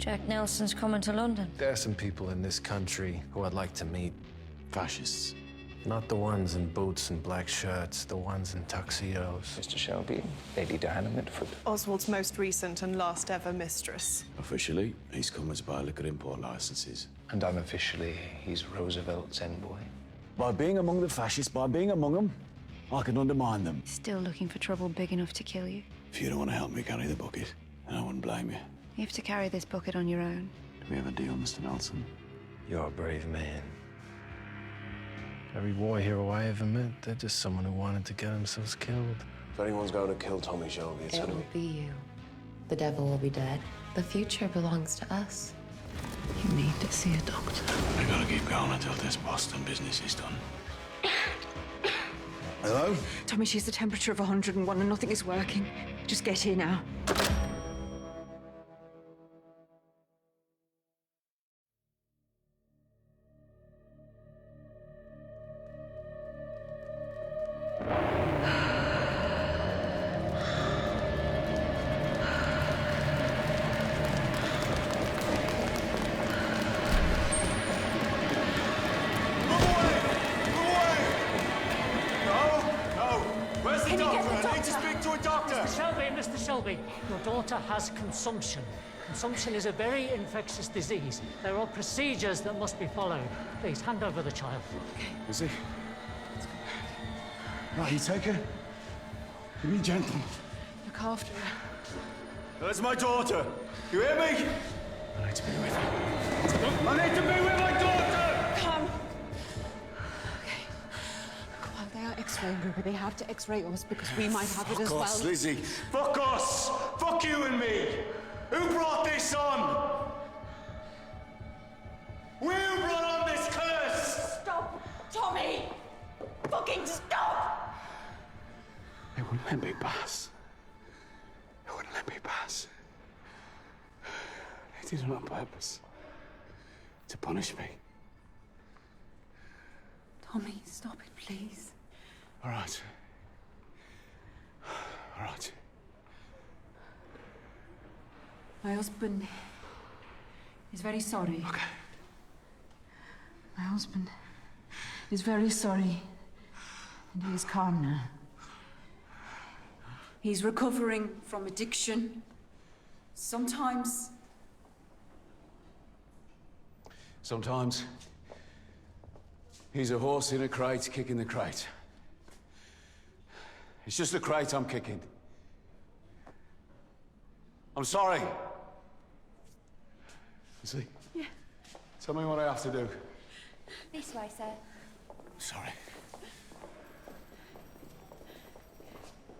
Jack Nelson's coming to London. There are some people in this country who I'd like to meet. Fascists. Not the ones in boots and black shirts, the ones in tuxedos. Mr. Shelby, Lady Diana Mitford. Oswald's most recent and last ever mistress. Officially, he's come as by liquor import licenses. And unofficially, he's Roosevelt's envoy. By being among the fascists, by being among them, I can undermine them. Still looking for trouble big enough to kill you? If you don't want to help me carry the bucket, then I wouldn't blame you. You have to carry this bucket on your own. Do we have a deal, Mr. Nelson? You're a brave man. Every war hero I ever met, they're just someone who wanted to get themselves killed. If anyone's going to kill Tommy Shelby, it's It gonna will be... be you. The devil will be dead. The future belongs to us. You need to see a doctor. I gotta keep going until this Boston business is done. Hello? Tommy, she's the temperature of 101 and nothing is working. Just get here now. Mr. Shelby, your daughter has consumption. Consumption is a very infectious disease. There are procedures that must be followed. Please, hand over the child. Is he? Right, you take her. You be gentle. Look after her. That's my daughter. You hear me? I need to be with her. I need to be with my daughter! Come. Okay. While they are X-raying her, they have to X-ray us because we might have it as well. Fuck us, Lizzie. Fuck us! Fuck you and me! Who brought this on? Who brought on this curse? Stop! Tommy! Fucking stop! They wouldn't let me pass. They wouldn't let me pass. They did it on purpose. To punish me. Tommy, stop it, please. All right. All right. My husband is very sorry. Okay. My husband is very sorry. And he is calm now. He's recovering from addiction. Sometimes he's a horse in a crate kicking the crate. It's just the crate I'm kicking. I'm sorry. See? Yeah. Tell me what I have to do. This way, sir. Sorry.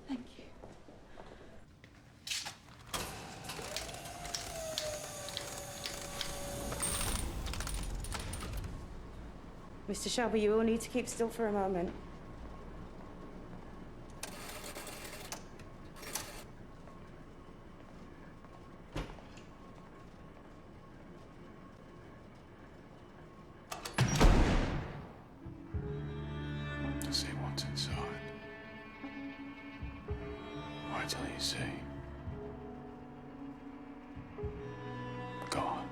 Thank you. Mr. Shelby, you will need to keep still for a moment. To see what's inside. Wait till you see. God.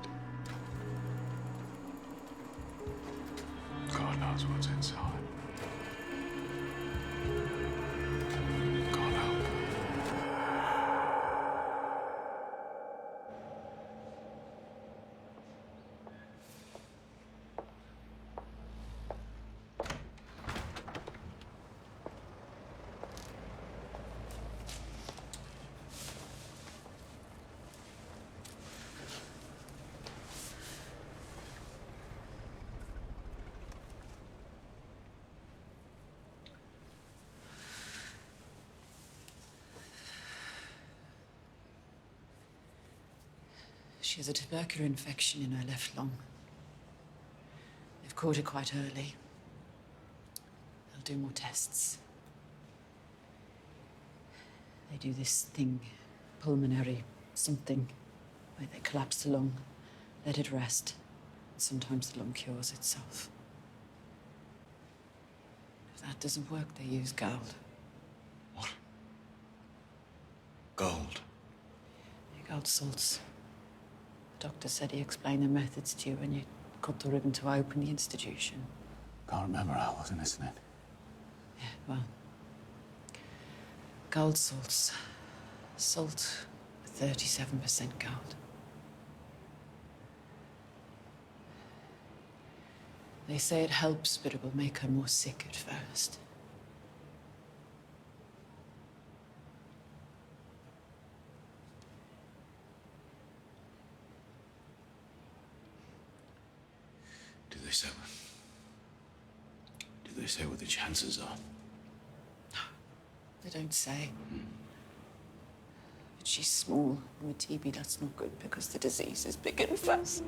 God knows what's inside. God help. She has a tubercular infection in her left lung. They've caught her quite early. They'll do more tests. They do this thing, pulmonary something, where they collapse the lung, let it rest, and sometimes the lung cures itself. If that doesn't work, they use gold. What? Gold? Gold salts. Doctor said he explained the methods to you when you cut the ribbon to open the institution. Can't remember, I wasn't listening. Yeah, well, gold salts. Salt with 37% gold. They say it helps, but it will make her more sick at first. Do they say what the chances are? They don't say. But she's small, and with TB that's not good because the disease is big and fast.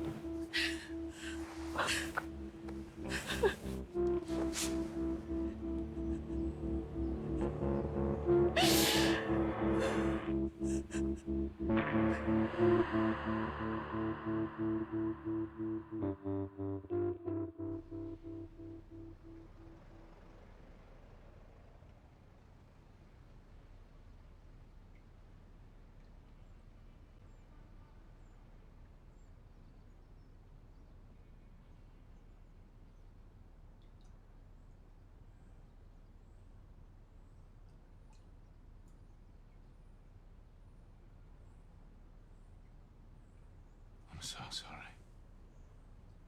I'm so sorry,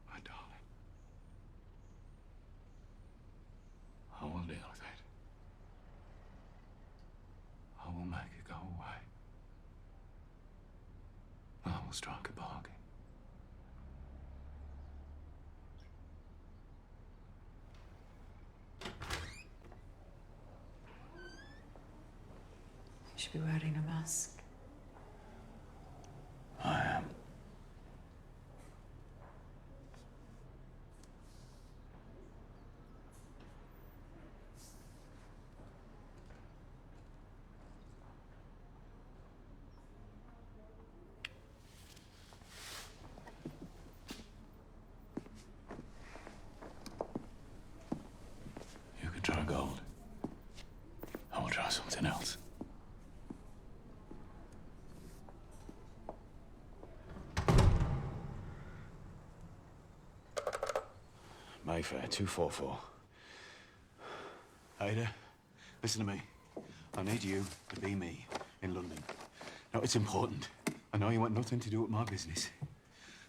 my darling. I will deal with it. I will make it go away. I will strike a bargain. You should be wearing a mask. I am. You could try gold. I will try something else. Mayfair, 244. Ada, listen to me. I need you to be me in London. Now, it's important. I know you want nothing to do with my business.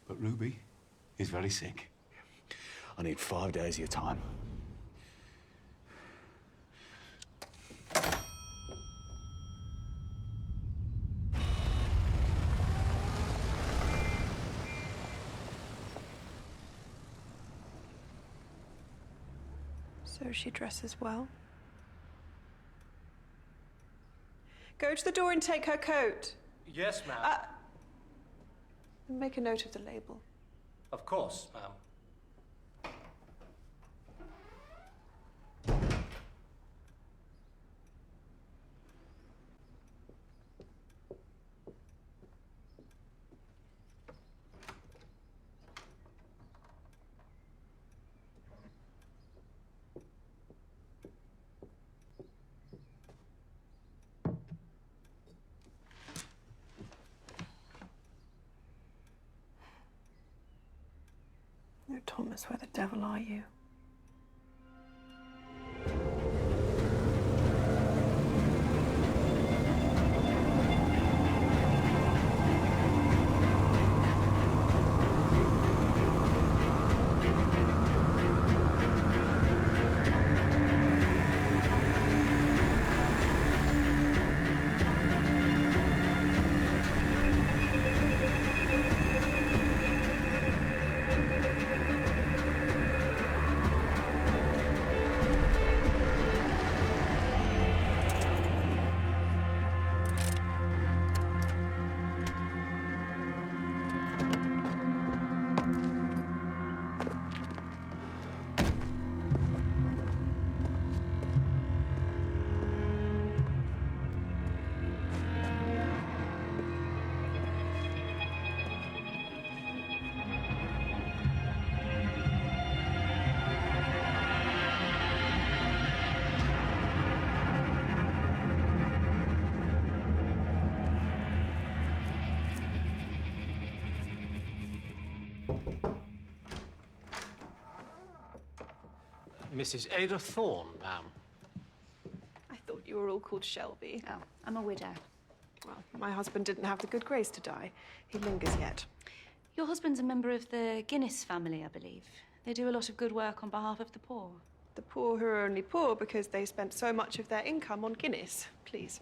But Ruby is very sick. I need 5 days of your time. So she dresses well. Go to the door and take her coat. Yes, ma'am. And make a note of the label. Of course, ma'am. Oh, Thomas, where the devil are you? Mrs. Ada Thorne, ma'am. I thought you were all called Shelby. Oh, I'm a widow. Well, my husband didn't have the good grace to die. He lingers yet. Your husband's a member of the Guinness family, I believe. They do a lot of good work on behalf of the poor. The poor who are only poor because they spent so much of their income on Guinness. Please.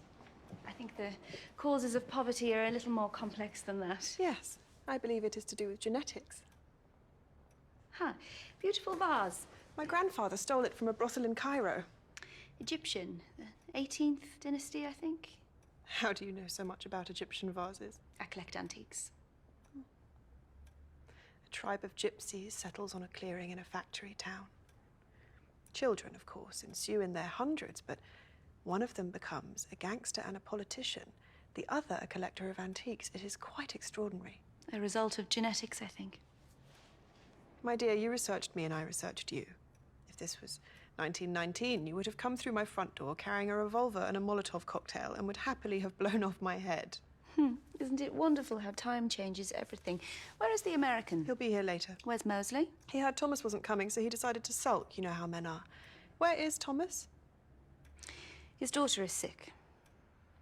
I think the causes of poverty are a little more complex than that. Yes, I believe it is to do with genetics. Huh. Beautiful vase. My grandfather stole it from a brothel in Cairo. Egyptian. The 18th dynasty, I think. How do you know so much about Egyptian vases? I collect antiques. A tribe of gypsies settles on a clearing in a factory town. Children, of course, ensue in their hundreds, but one of them becomes a gangster and a politician, the other a collector of antiques. It is quite extraordinary. A result of genetics, I think. My dear, you researched me and I researched you. If this was 1919, you would have come through my front door carrying a revolver and a Molotov cocktail and would happily have blown off my head. Isn't it wonderful how time changes everything? Where is the American? He'll be here later. Where's Mosley? He heard Thomas wasn't coming, so he decided to sulk. You know how men are. Where is Thomas? His daughter is sick.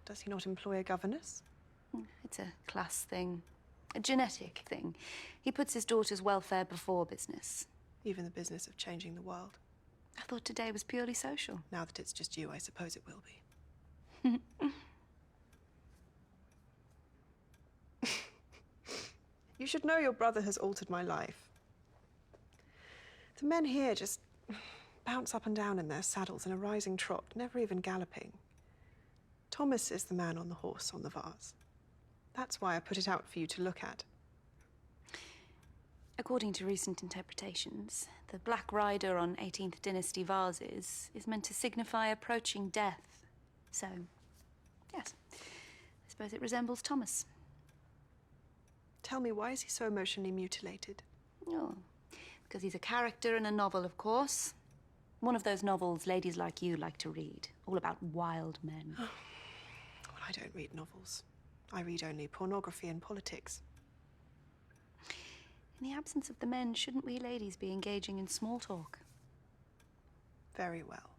Does he not employ a governess? It's a class thing. A genetic thing. He puts his daughter's welfare before business. Even the business of changing the world. I thought today was purely social. Now that it's just you, I suppose it will be. You should know your brother has altered my life. The men here just bounce up and down in their saddles in a rising trot, never even galloping. Thomas is the man on the horse on the vase. That's why I put it out for you to look at. According to recent interpretations, the Black Rider on 18th Dynasty vases is meant to signify approaching death. So, yes, I suppose it resembles Thomas. Tell me, why is he so emotionally mutilated? Oh, because he's a character in a novel, of course. One of those novels ladies like you like to read, all about wild men. Well, I don't read novels. I read only pornography and politics. In the absence of the men, shouldn't we ladies be engaging in small talk? Very well.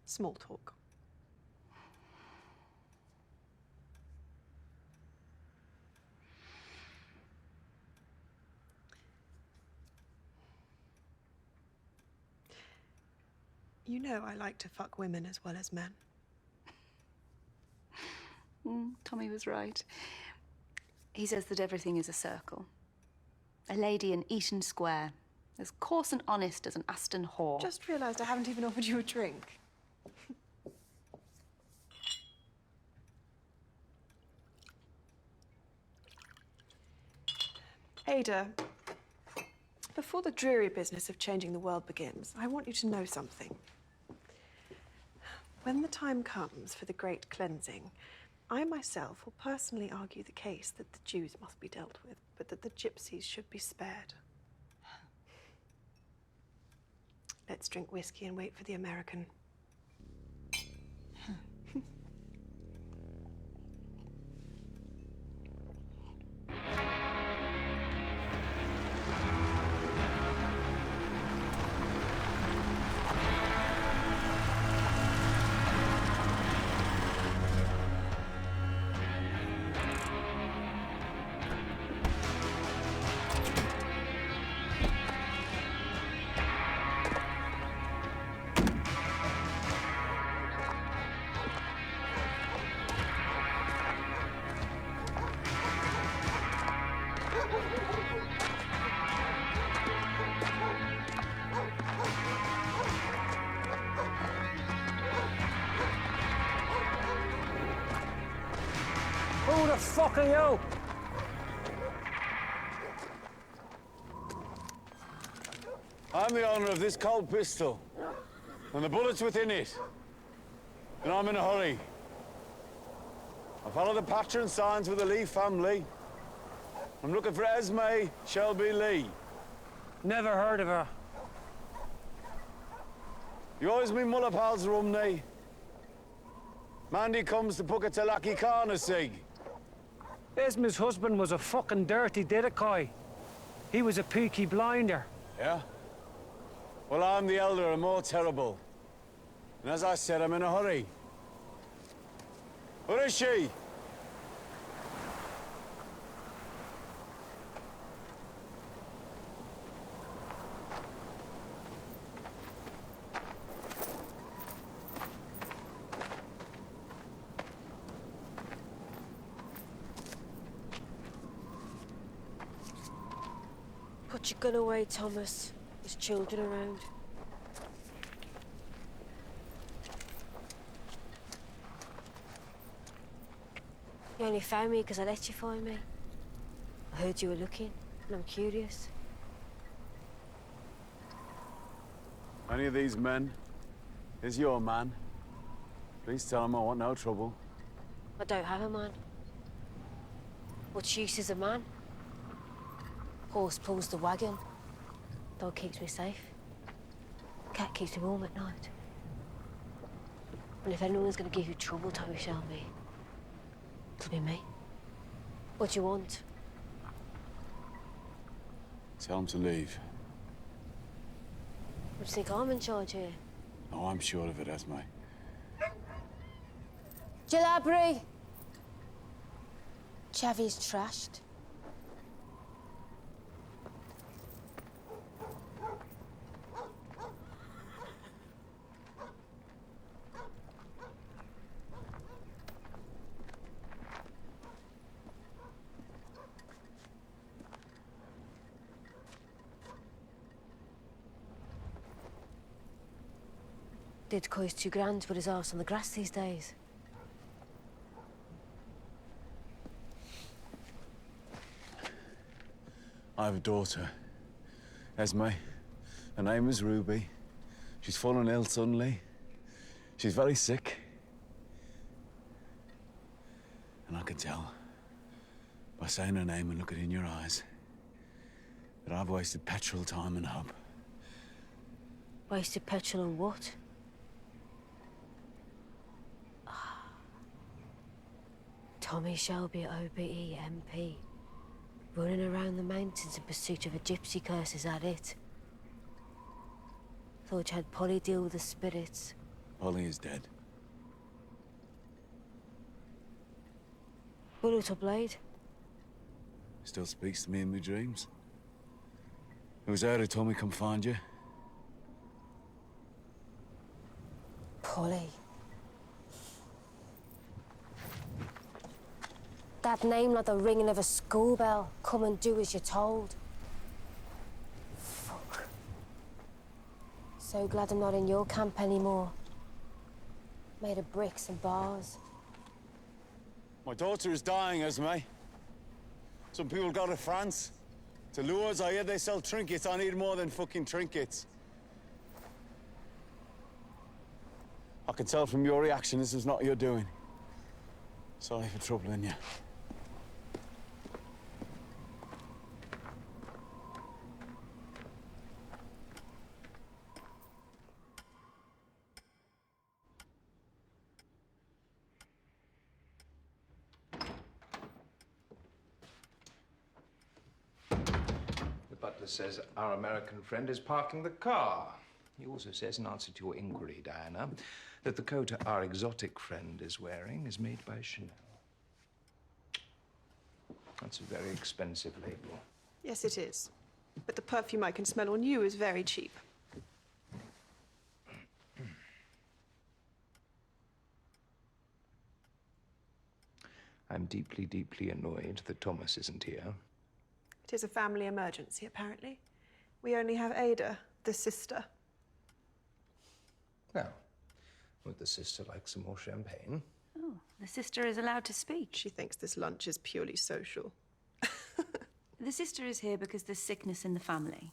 Small talk. You know I like to fuck women as well as men. Tommy was right. He says that everything is a circle. A lady in Eaton Square, as coarse and honest as an Aston whore. Just realised I haven't even offered you a drink. Ada, before the dreary business of changing the world begins, I want you to know something. When the time comes for the great cleansing, I myself will personally argue the case that the Jews must be dealt with, but that the gypsies should be spared. Let's drink whiskey and wait for the American. Who the fuck are you? I'm the owner of this cold pistol, and the bullets within it. And I'm in a hurry. I follow the patron signs with the Lee family. I'm looking for Esme Shelby Lee. Never heard of her. You always me mulla pals Rumney. Mandy comes to Puka Talaki Kana Sig. Esma's husband was a fucking dirty Didakai. He was a Peaky Blinder. Yeah? Well, I'm the elder and more terrible. And as I said, I'm in a hurry. Where is she? Put your gun away, Thomas. There's children around. You only found me because I let you find me. I heard you were looking, and I'm curious. Any of these men is your man. Please tell him I want no trouble. I don't have a man. What use is a man? Horse pulls the wagon. Dog keeps me safe. Cat keeps me warm at night. And if anyone's gonna give you trouble, Tommy Shelby, it'll be me. What do you want? Tell him to leave. What do you think I'm in charge here? Oh, I'm sure of it, Esme. Jalabri! Chavy's trashed. Did cost £2 to put his arse on the grass these days. I have a daughter, Esme. Her name is Ruby. She's fallen ill suddenly. She's very sick. And I can tell by saying her name and looking in your eyes that I've wasted petrol, time and hope. Wasted petrol on what? Tommy Shelby, OBE, MP. Running around the mountains in pursuit of a gypsy curse, is that it? Thought you had Polly deal with the spirits. Polly is dead. Bullet or blade? Still speaks to me in my dreams. It was her who told me come find you. Polly. That name like the ringing of a school bell. Come and do as you're told. Fuck. So glad I'm not in your camp anymore. Made of bricks and bars. My daughter is dying, Esme. Some people go to France. To Lourdes, I hear they sell trinkets. I need more than fucking trinkets. I can tell from your reaction this is not your doing. Sorry for troubling you. The butler says our American friend is parking the car. He also says, in answer to your inquiry, Diana, that the coat our exotic friend is wearing is made by Chanel. That's a very expensive label. Yes, it is. But the perfume I can smell on you is very cheap. I'm deeply, deeply annoyed that Thomas isn't here. It is a family emergency, apparently. We only have Ada, the sister. Now, would the sister like some more champagne? Oh, the sister is allowed to speak. She thinks this lunch is purely social. The sister is here because there's sickness in the family.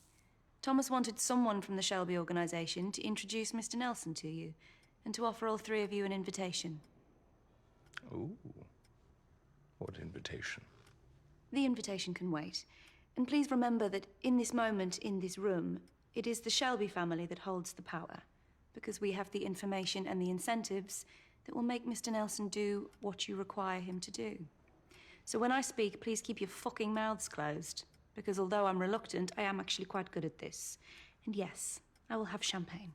Thomas wanted someone from the Shelby organisation to introduce Mr. Nelson to you and to offer all three of you an invitation. Ooh. What invitation? The invitation can wait. And please remember that in this moment, in this room, it is the Shelby family that holds the power, because we have the information and the incentives that will make Mr. Nelson do what you require him to do. So when I speak, please keep your fucking mouths closed, because although I'm reluctant, I am actually quite good at this. And yes, I will have champagne.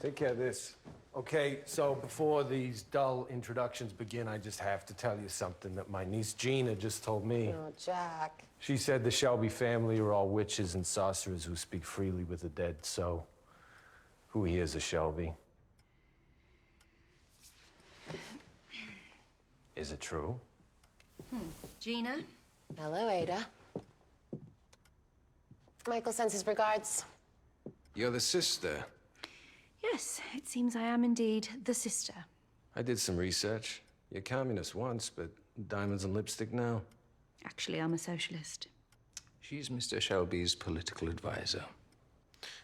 Take care of this. Okay, so before these dull introductions begin, I just have to tell you something that my niece Gina just told me. Oh, Jack. She said the Shelby family are all witches and sorcerers who speak freely with the dead, so who here's a Shelby? Is it true? Gina? Hello, Ada. Michael sends his regards. You're the sister. Yes, it seems I am indeed the sister. I did some research. You're communist once, but diamonds and lipstick now. Actually, I'm a socialist. She's Mr. Shelby's political advisor.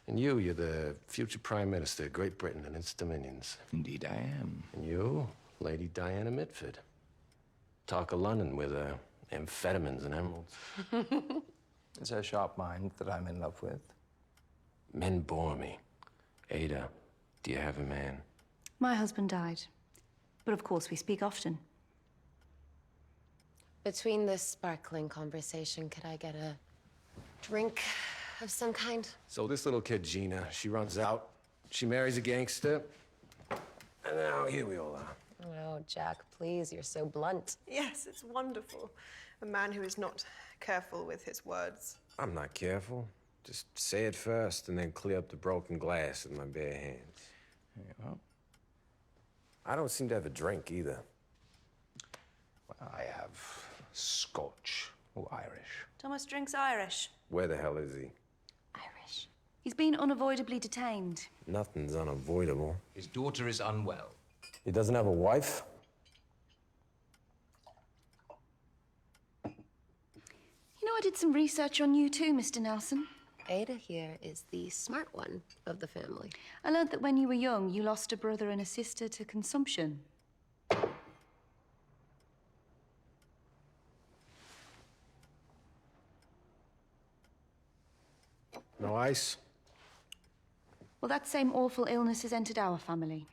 And you're the future Prime Minister of Great Britain and its dominions. Indeed I am. And you, Lady Diana Mitford. Talk of London with amphetamines and emeralds. It's her sharp mind that I'm in love with. Men bore me. Ada, do you have a man? My husband died. But of course, we speak often. Between this sparkling conversation, could I get a drink of some kind? So this little kid, Gina, she runs out, she marries a gangster, and now here we all are. Oh, Jack, please, you're so blunt. Yes, it's wonderful. A man who is not careful with his words. I'm not careful. Just say it first and then clear up the broken glass with my bare hands. Yeah. I don't seem to have a drink either. Well, I have Scotch or Irish. Thomas drinks Irish. Where the hell is he? Irish. He's been unavoidably detained. Nothing's unavoidable. His daughter is unwell. He doesn't have a wife? You know, I did some research on you too, Mr. Nelson. Ada here is the smart one of the family. I learned that when you were young, you lost a brother and a sister to consumption. No ice? Well, that same awful illness has entered our family.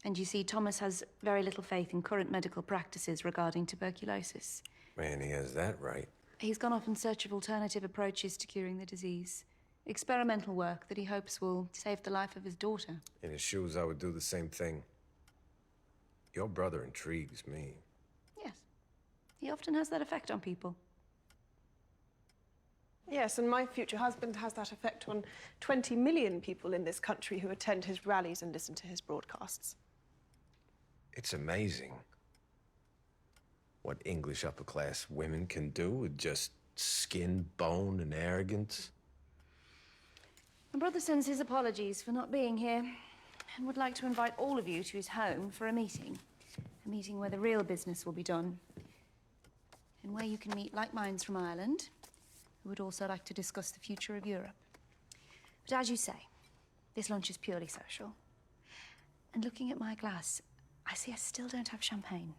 And you see, Thomas has very little faith in current medical practices regarding tuberculosis. Man, he has that right. He's gone off in search of alternative approaches to curing the disease. Experimental work that he hopes will save the life of his daughter. In his shoes, I would do the same thing. Your brother intrigues me. Yes. He often has that effect on people. Yes, and my future husband has that effect on 20 million people in this country who attend his rallies and listen to his broadcasts. It's amazing what English upper-class women can do with just skin, bone, and arrogance. My brother sends his apologies for not being here and would like to invite all of you to his home for a meeting. A meeting where the real business will be done. And where you can meet like minds from Ireland who would also like to discuss the future of Europe. But as you say, this lunch is purely social. And looking at my glass, I see I still don't have champagne.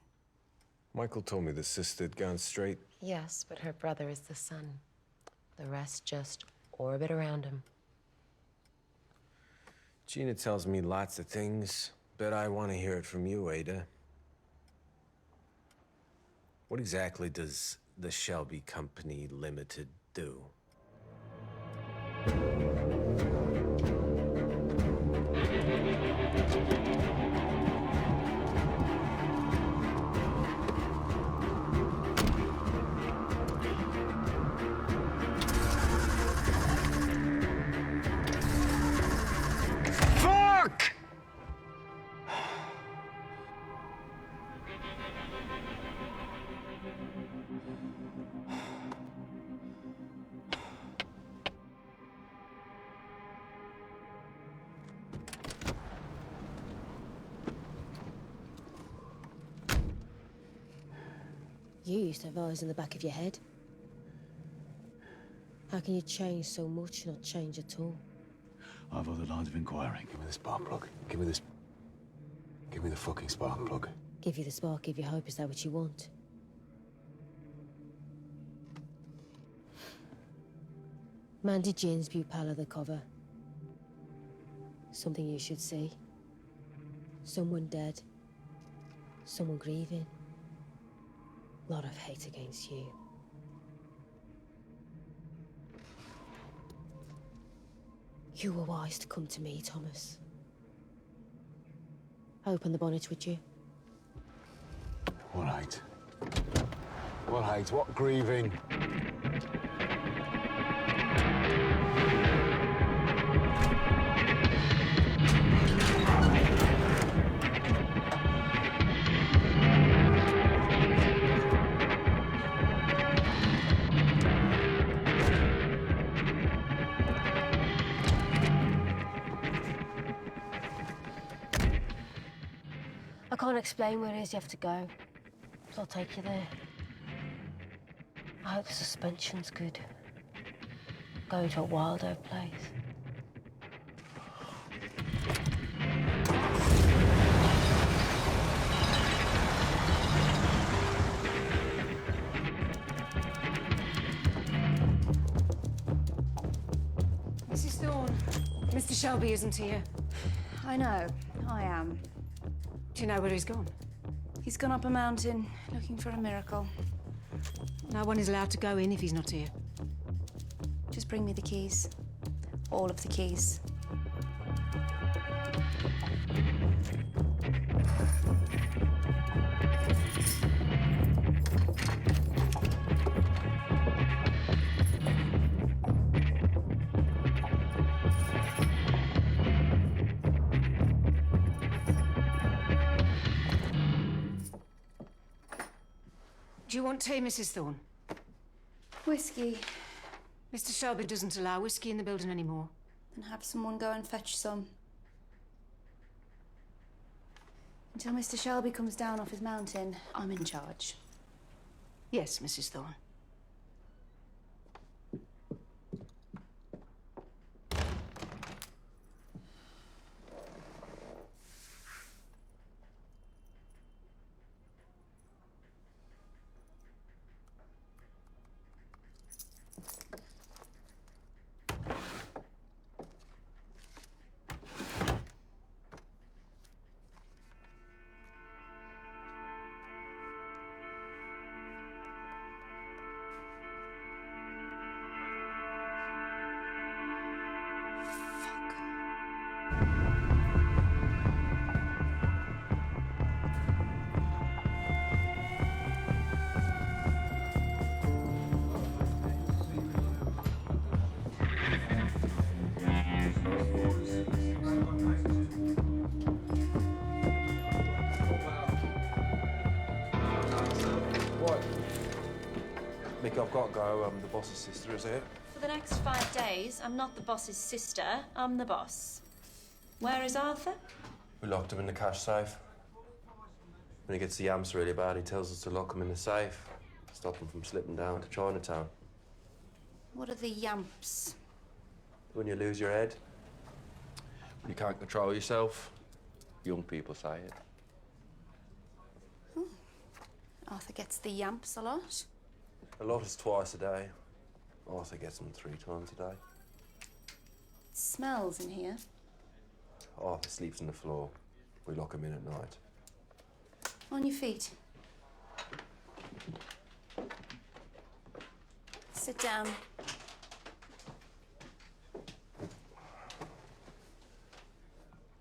Michael told me the sister had gone straight. Yes, but her brother is the sun. The rest just orbit around him. Gina tells me lots of things, but I want to hear it from you, Ada. What exactly does the Shelby Company Limited do? Fuck! You used to have eyes in the back of your head. How can you change so much and not change at all? I've other lines of inquiry. Give me the spark plug. Give me this. Give me the fucking spark plug. Give you the spark, give you hope, is that what you want? Mandy Ginsby, pal of the cover. Something you should see. Someone dead. Someone grieving. A lot of hate against you. You were wise to come to me, Thomas. Open the bonnet, would you? What hate? What hate? What grieving? I can't explain where it is you have to go, so I'll take you there. I hope the suspension's good. Going to a wilder place. Mrs. Thorne, Mr. Shelby isn't here. I know, I am. Do you know where he's gone? He's gone up a mountain looking for a miracle. No one is allowed to go in if he's not here. Just bring me the keys. All of the keys. Do you want tea, Mrs. Thorne? Whiskey. Mr. Shelby doesn't allow whiskey in the building anymore. Then have someone go and fetch some. Until Mr. Shelby comes down off his mountain, I'm in charge. Yes, Mrs. Thorne. Mick, I've got to go. The boss's sister is here. For the next 5 days, I'm not the boss's sister, I'm the boss. Where is Arthur? We locked him in the cash safe. When he gets the yamps really bad, he tells us to lock him in the safe. Stop him from slipping down to Chinatown. What are the yamps? When you lose your head, when you can't control yourself, young people say it. Arthur gets the yamps a lot. A lot is twice a day. Arthur gets them 3 times a day. It smells in here. Arthur sleeps on the floor. We lock him in at night. On your feet. Sit down.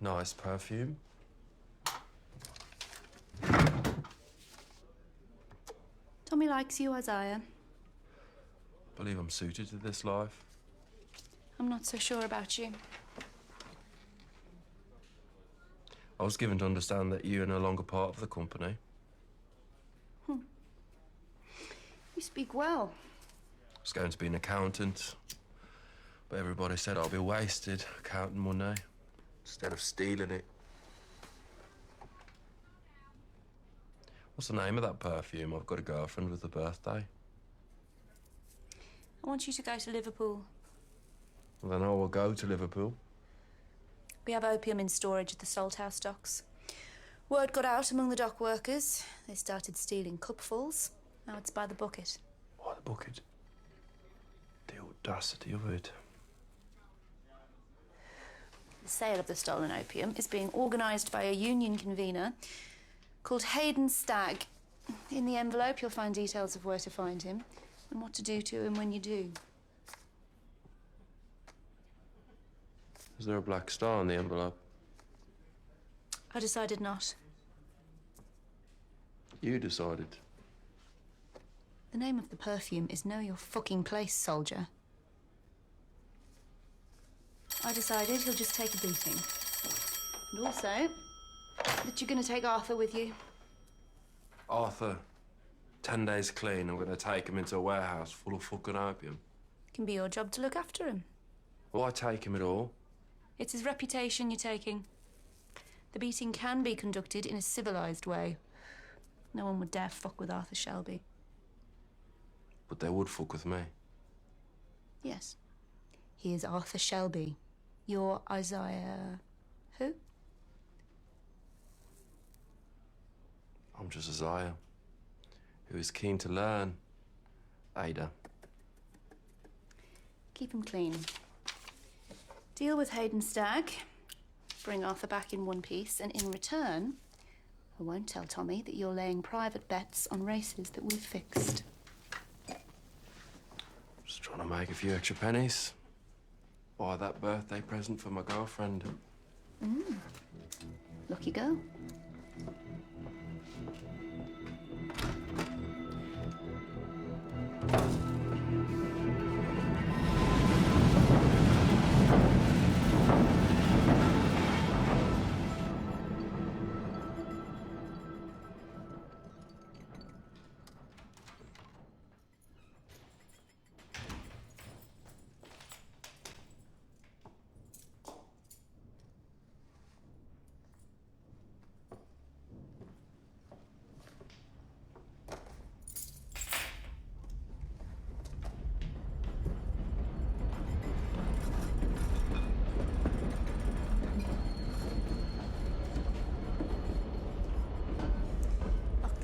Nice perfume. Tommy likes you, Isaiah. Believe I'm suited to this life. I'm not so sure about you. I was given to understand that you are no longer part of the company. You speak well. I was going to be an accountant, but everybody said I'll be wasted counting money instead of stealing it. What's the name of that perfume? I've got a girlfriend with a birthday. I want you to go to Liverpool. Well, then I will go to Liverpool. We have opium in storage at the Salthouse docks. Word got out among the dock workers. They started stealing cupfuls. Now it's by the bucket. Why the bucket? The audacity of it. The sale of the stolen opium is being organised by a union convener called Hayden Stagg. In the envelope, you'll find details of where to find him and what to do to him when you do. Is there a black star on the envelope? I decided not. You decided. The name of the perfume is Know Your Fucking Place, soldier. I decided he'll just take a beating. And also, that you're going to take Arthur with you. Arthur, 10 days clean, I'm going to take him into a warehouse full of fucking opium. It can be your job to look after him. Why take him at all? It's his reputation you're taking. The beating can be conducted in a civilised way. No one would dare fuck with Arthur Shelby. But they would fuck with me. Yes. He is Arthur Shelby. You're Isaiah... who? I'm just Isaiah, who is keen to learn. Ada. Keep him clean. Deal with Hayden Stagg. Bring Arthur back in one piece, and in return, I won't tell Tommy that you're laying private bets on races that we've fixed. Just trying to make a few extra pennies. Buy that birthday present for my girlfriend. Lucky girl.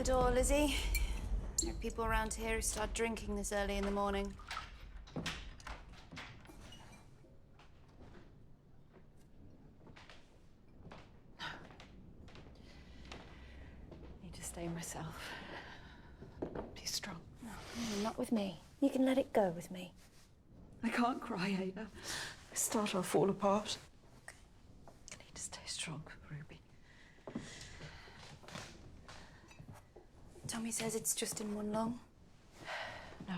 Door, Lizzie. There are people around here who start drinking this early in the morning. Need to stay myself. Be strong. No, not with me. You can let it go with me. I can't cry, Ada. I start, I'll fall apart. Okay. I need to stay strong, Ruby. Tommy says it's just in one lung. No.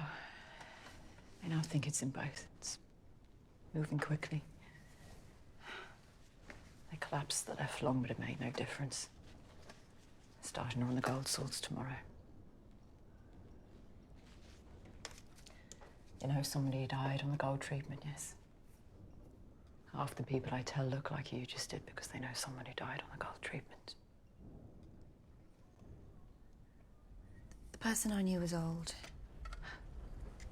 I now think it's in both. It's moving quickly. They collapsed the left lung, but it made no difference. Starting to run the gold salts tomorrow. You know, somebody died on the gold treatment, yes. Half the people I tell look like you just did because they know somebody died on the gold treatment. The person I knew was old.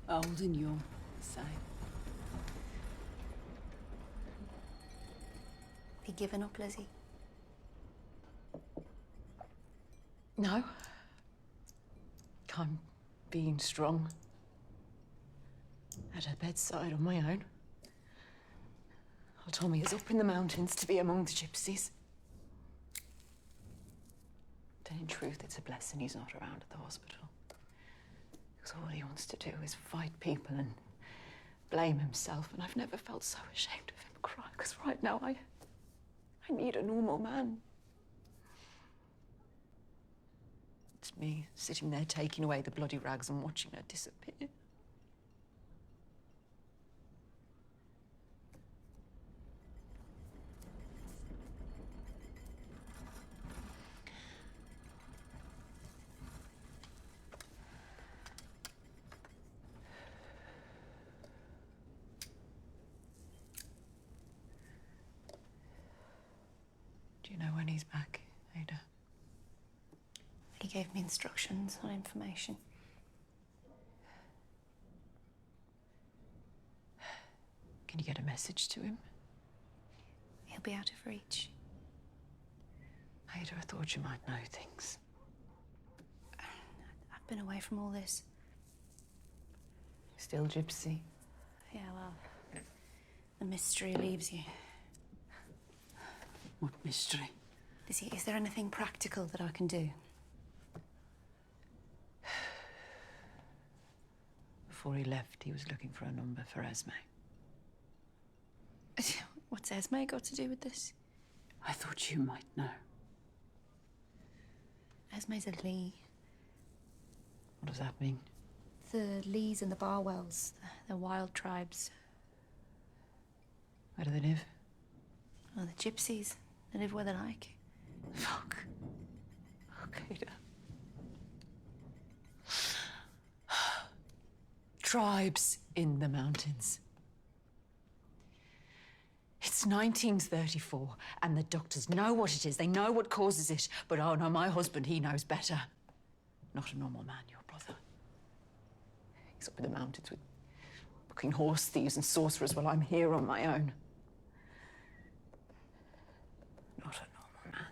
Old and young, same. Have you given up, Lizzie? No. I'm being strong. At her bedside on my own. Well, Tommy is up in the mountains to be among the gypsies. And in truth, it's a blessing he's not around at the hospital. Because all he wants to do is fight people and blame himself. And I've never felt so ashamed of him cry. Because right now, I need a normal man. It's me sitting there taking away the bloody rags and watching her disappear. Do you know when he's back, Ada? He gave me instructions on information. Can you get a message to him? He'll be out of reach. Ada, I thought you might know things. I've been away from all this. Still gypsy? Yeah, well, the mystery leaves you. What mystery? Lizzie, is there anything practical that I can do? before he left, he was looking for a number for Esme. What's Esme got to do with this? I thought you might know. Esme's a Lee. What does that mean? The Lees and the Barwells. They're wild tribes. Where do they live? Oh, the gypsies. They live where they like. Fuck. Okay, tribes in the mountains. It's 1934, and the doctors know what it is. They know what causes it. But oh no, my husband, he knows better. Not a normal man, your brother. He's up in the mountains with fucking horse thieves and sorcerers while I'm here on my own. Not a normal man.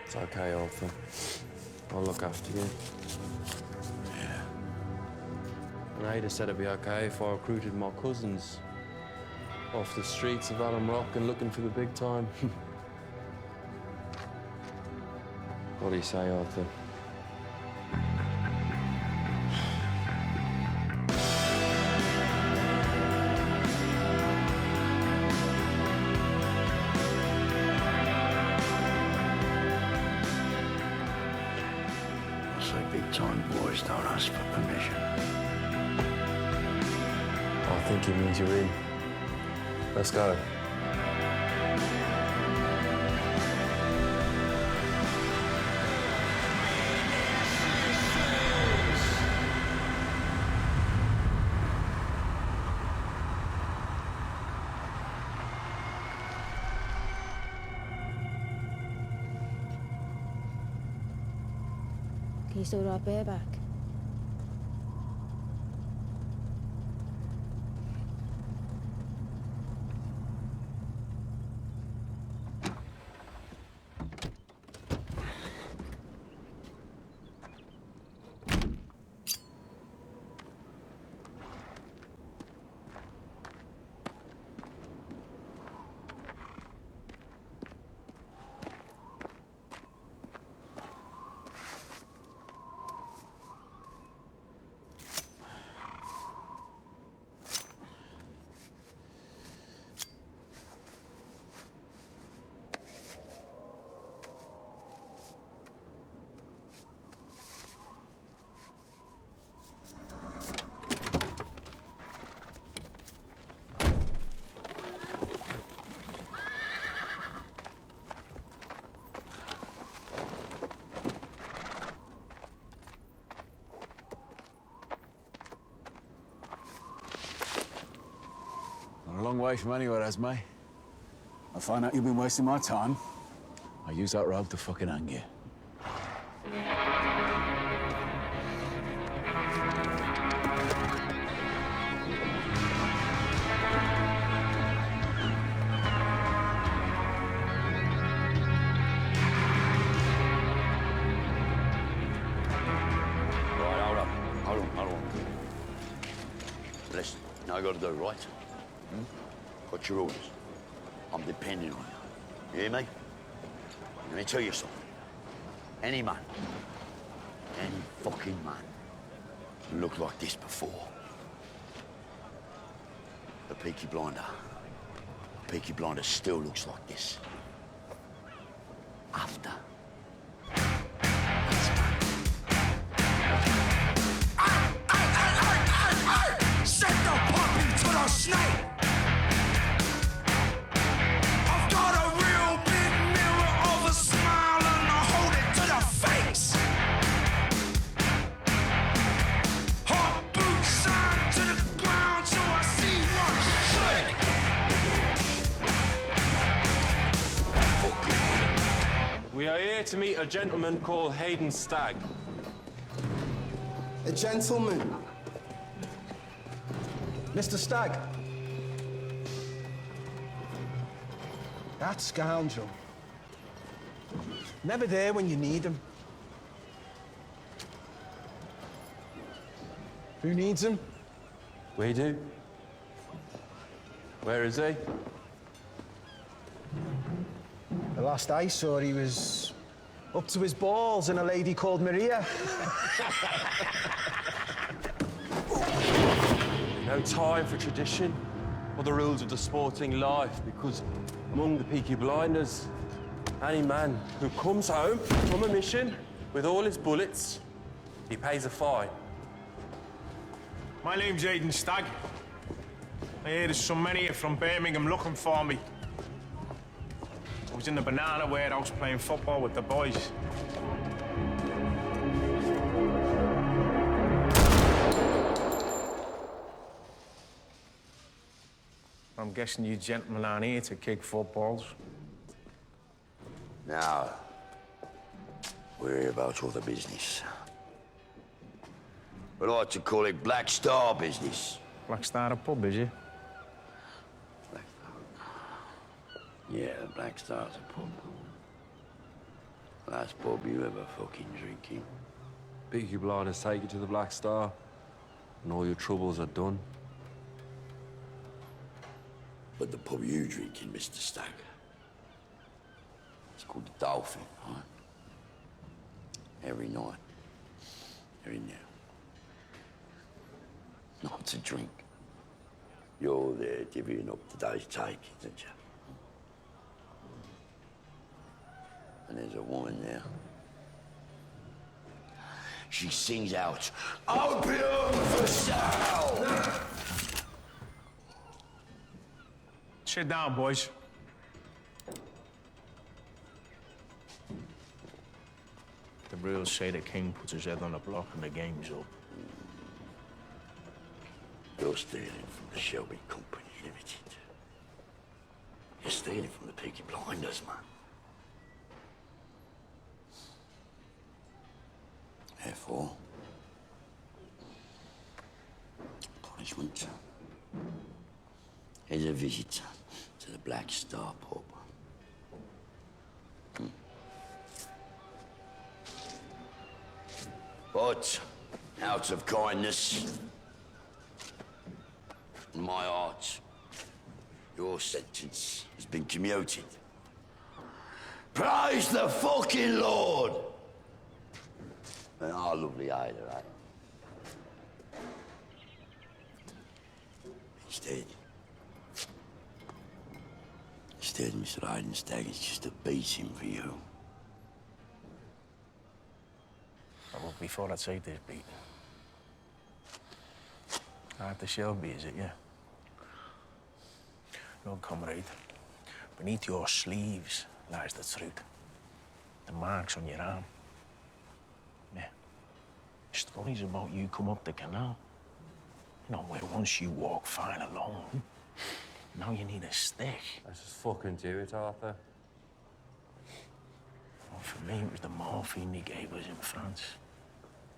It's okay, Arthur. I'll look after you. Yeah. And Ada said it'd be okay if I recruited my cousins off the streets of Alum Rock and looking for the big time. What do you say, Arthur? Big time boys don't ask for permission. I think he means you're in. Let's go. Can you still ride bareback? A long way from anywhere, Esme. I find out you've been wasting my time. I use that rope to fucking hang you. Right, hold on. Listen, now you got to do, right? What's your orders? I'm depending on you. You hear me? Let me tell you something. Any man, any fucking man, looked like this before. The Peaky Blinder. The Peaky Blinder still looks like this. After. Set the puppy to the snake! I've got a real big mirror of a smile and I hold it to the face! are here to meet a gentleman called Hayden Stagg. A gentleman? Mr. Stagg? That scoundrel. Never there when you need him. Who needs him? We do. Where is he? The last I saw, he was up to his balls in a lady called Maria. No time for tradition or the rules of the sporting life, because among the Peaky Blinders, any man who comes home from a mission with all his bullets, he pays a fine. My name's Hayden Stagg. I hear there's so many from Birmingham looking for me. I was in the banana warehouse playing football with the boys. I'm guessing you gentlemen aren't here to kick footballs. Now, we're here about other business. We like to call it Black Star business. Black Star a pub, is it? Yeah, the Black Star's a pub. Last pub you ever fucking drink in. Peaky Blinders take you to the Black Star, and all your troubles are done. But the pub you drink in, Mr. Stagg, it's called the Dolphin, right? Every night, every now. Not to drink. You're there divvying up the day's take, isn't you? And there's a woman there. She sings out, "Opium for sale!" Sit down, boys. The rules say the king puts his head on the block and the game's up. You're stealing from the Shelby Company Limited. You're stealing from the Peaky Blinders, man. Therefore, punishment is a visit to the Black Star pub. But, out of kindness, in my heart, your sentence has been commuted. Praise the fucking Lord! And our lovely Ada, right? Instead, Mr. Hayden Stagg, it's just a beating for you. Well, before I take this beating, Arthur Shelby, is it, yeah? No, comrade. Beneath your sleeves lies the truth. The marks on your arm. Yeah. Stories about you come up the canal. You know, where once you walk fine alone, now you need a stick. Let's just fucking do it, Arthur. Well, for me, it was the morphine they gave us in France.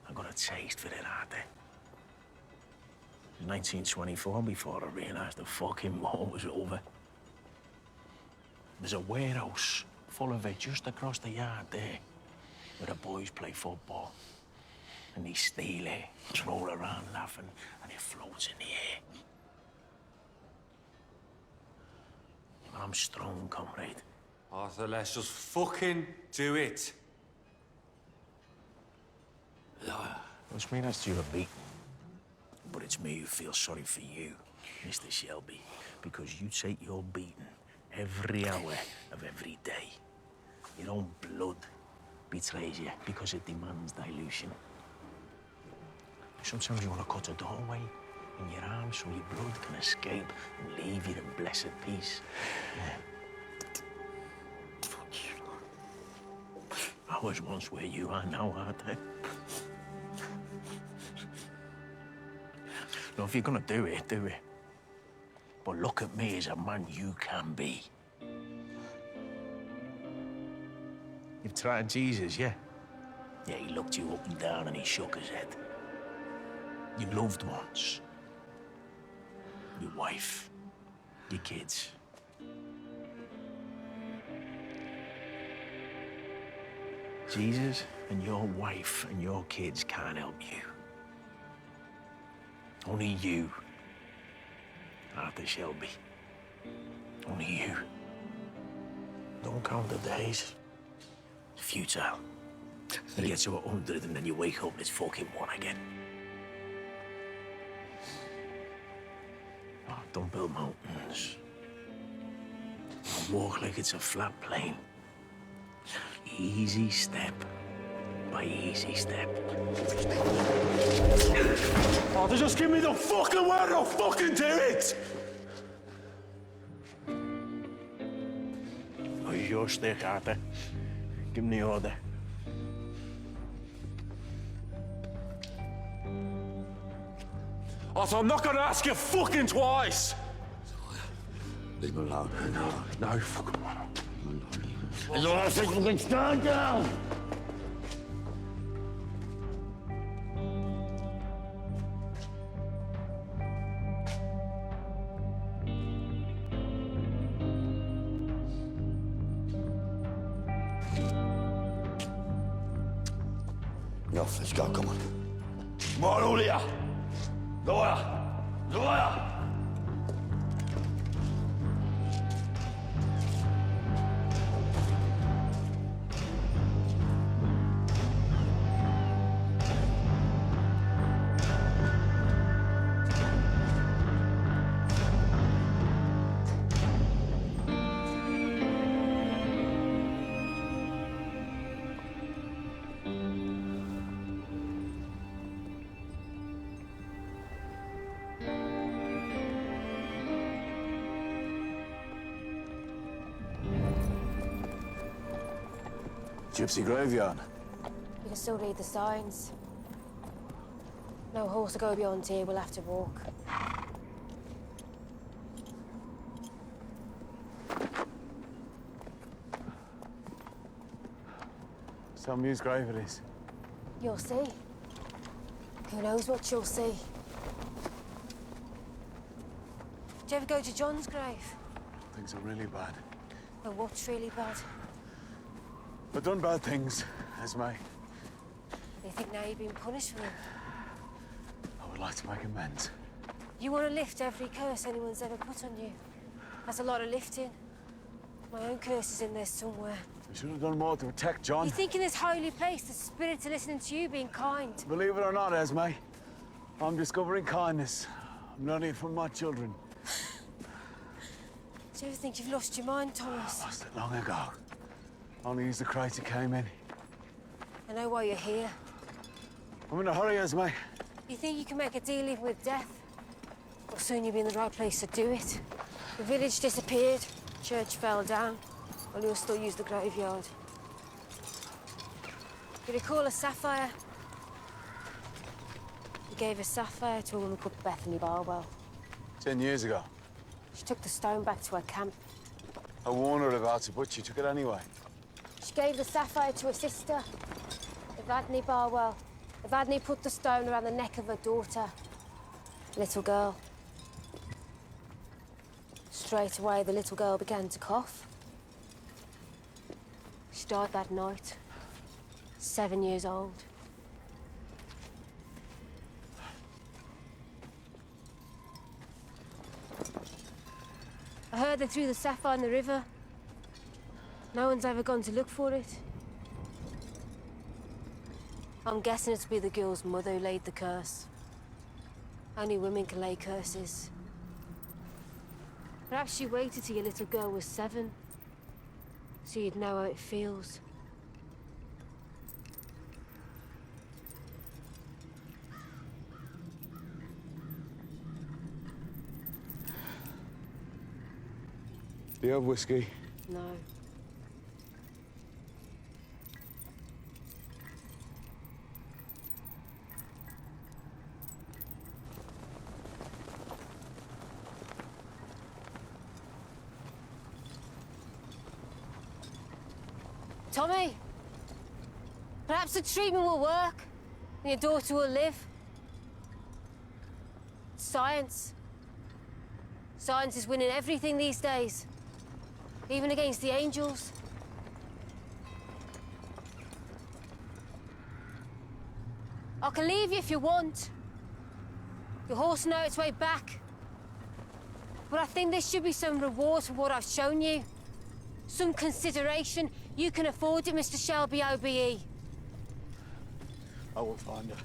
I got a taste for it, Arthur. In 1924, before I realised the fucking war was over. There's a warehouse full of it just across the yard there, where the boys play football. And they steal it, roll around laughing, and it floats in the air. But I'm strong, comrade. Arthur, let's just fucking do it. It's me that's due a beating. But it's me who feels sorry for you, Mr. Shelby, because you take your beating every hour of every day. Your own blood betrays you because it demands dilution. Sometimes you want to cut a doorway in your arm so your blood can escape and leave you in blessed peace. Yeah. I was once where you are now, aren't I? No, if you're gonna do it, do it. But look at me as a man you can be. You've tried Jesus, yeah? Yeah, he looked you up and down and he shook his head. Your loved ones. Your wife. Your kids. Jesus and your wife and your kids can't help you. Only you, Arthur Shelby. Only you. Don't count the days. It's futile. You get to 100 and then you wake up and it's fucking 1 again. Oh, don't build mountains. Walk like it's a flat plane. Easy step by easy step. Arthur, just give me the fucking word and I'll fucking do it! Oh, it's your stick, Arthur. Give him the order. Arthur, I'm not gonna ask you fucking twice! Leave him alone. No, fucking one. I don't want to say fucking stand down! Enough, let's go, come on. Come on, all of ya! Lawyer! Lawyer! Gypsy graveyard. You can still read the signs. No horse to go beyond here, we'll have to walk. Tell me whose grave it is. You'll see. Who knows what you'll see? Did you ever go to John's grave? Things are really bad. Well, what's really bad? I've done bad things, Esme. You think now you've been punished for them? I would like to make amends. You want to lift every curse anyone's ever put on you. That's a lot of lifting. My own curse is in there somewhere. I should have done more to protect John. You think in this holy place the spirits are listening to you being kind? Believe it or not, Esme, I'm discovering kindness. I'm learning it from my children. Do you ever think you've lost your mind, Thomas? I lost it long ago. Only as the crater came in. I know why you're here. I'm in a hurry, Esme. You think you can make a deal even with death? Well, soon you'll be in the right place to do it. The village disappeared, church fell down, well, you'll still use the graveyard. You recall a sapphire? You gave a sapphire to a woman called Bethany Barwell. 10 years ago. She took the stone back to her camp. I warned her about it, but she took it anyway. She gave the sapphire to her sister, Evadne Barwell. Evadne put the stone around the neck of her daughter, little girl. Straight away, the little girl began to cough. She died that night, 7 years old. I heard they threw the sapphire in the river. No one's ever gone to look for it. I'm guessing it'll be the girl's mother who laid the curse. Only women can lay curses. Perhaps she waited till your little girl was 7, so you'd know how it feels. Do you have whiskey? No. Tommy! Perhaps the treatment will work, and your daughter will live. It's science. Science is winning everything these days, even against the angels. I can leave you if you want. Your horse will know its way back. But I think there should be some reward for what I've shown you. Some consideration. You can afford it, Mr. Shelby, OBE. I will find her.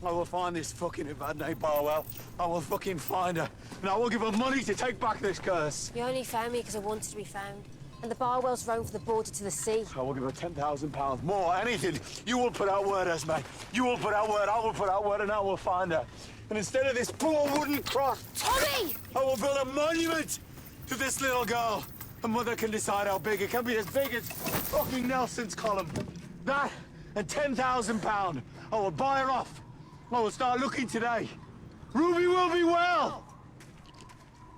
I will find this fucking Evadne Barwell. I will fucking find her. And I will give her money to take back this curse. You only found me because I wanted to be found. And the Barwells roam from the border to the sea. I will give her £10,000 more, anything. You will put out word, Esme. You will put out word, I will put out word, and I will find her. And instead of this poor wooden cross... Tommy! I will build a monument to this little girl. Her mother can decide how big. It can be as big as fucking Nelson's column. That and £10,000. I will buy her off. I will start looking today. Ruby will be well.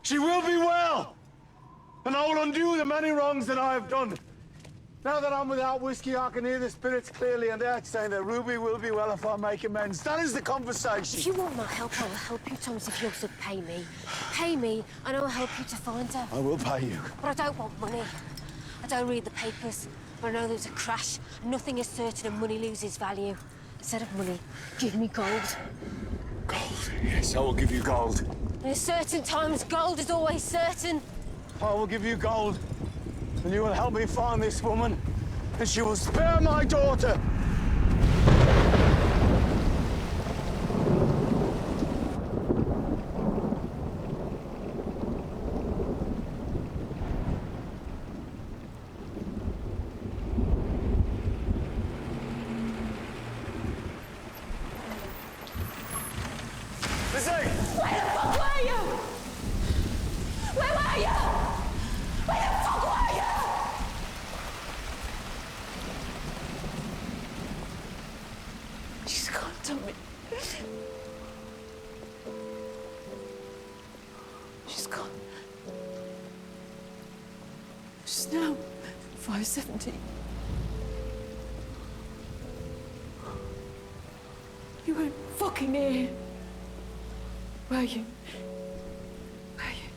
She will be well. And I will undo the many wrongs that I have done. Now that I'm without whiskey, I can hear the spirits clearly, and they're saying that Ruby will be well if I make amends. That is the conversation. If you want my help, I will help you, Thomas, if you also pay me. Pay me, and I will help you to find her. I will pay you. But I don't want money. I don't read the papers, but I know there's a crash, and nothing is certain, and money loses value. Instead of money, give me gold. Gold? Yes, I will give you gold. In certain times, gold is always certain. I will give you gold, and you will help me find this woman, and she will spare my daughter. Lizzie! Where the fuck were you? Where were you? Where the fuck were you? She's gone, Tommy. She's gone. She's now 5:17. You weren't fucking here. Were you? Were you?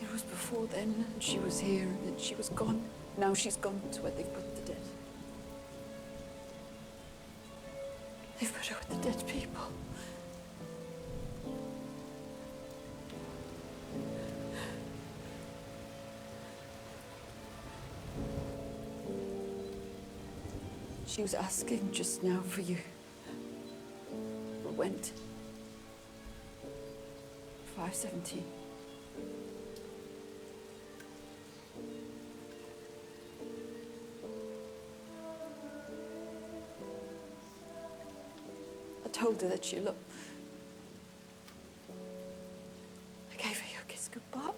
It was before then, and she was here, and then she was gone. Now she's gone to where they've put the dead. They've put her with the dead people. She was asking just now for you. But went. 5:17. I told her that she looked. I gave her your kiss goodbye.